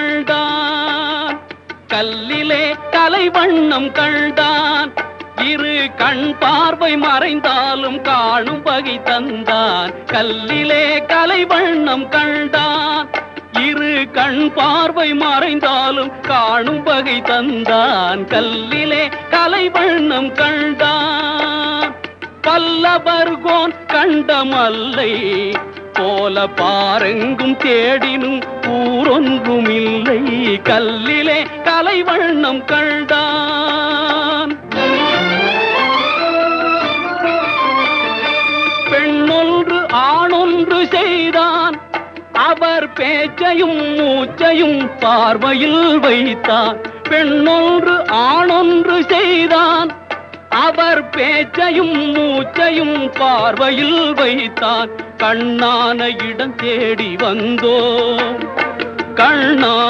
கண்டான், கல்லிலே கலைவண்ணம் கண்டான். இரு கண் பார்வை மறைந்தாலும் காணும் வகை தந்தான். கல்லிலே கலைவண்ணம் கண்டான், இரு கண் பார்வை மறைந்தாலும் காணும் வகை தந்தான். கல்லிலே கலைவண்ணம் கண்டான். பல்லவர்கோன் கண்ட மல்லை போல பாரெங்கும் தேடினும் ஊரொன்றும் இல்லை. கல்லிலே கலைவண்ணம் கண்டான். பெண்ணொன்று ஆணொன்று செய்தான், அவர் பேச்சையும் மூச்சையும் பார்வையில் வைத்தான். பெண்ணொன்று ஆணொன்று செய்தான், அவர் பேச்சையும் மூச்சையும் பார்வையில் வைத்தான். கண்ணான இடம் தேடி வந்தோம், கண்ணா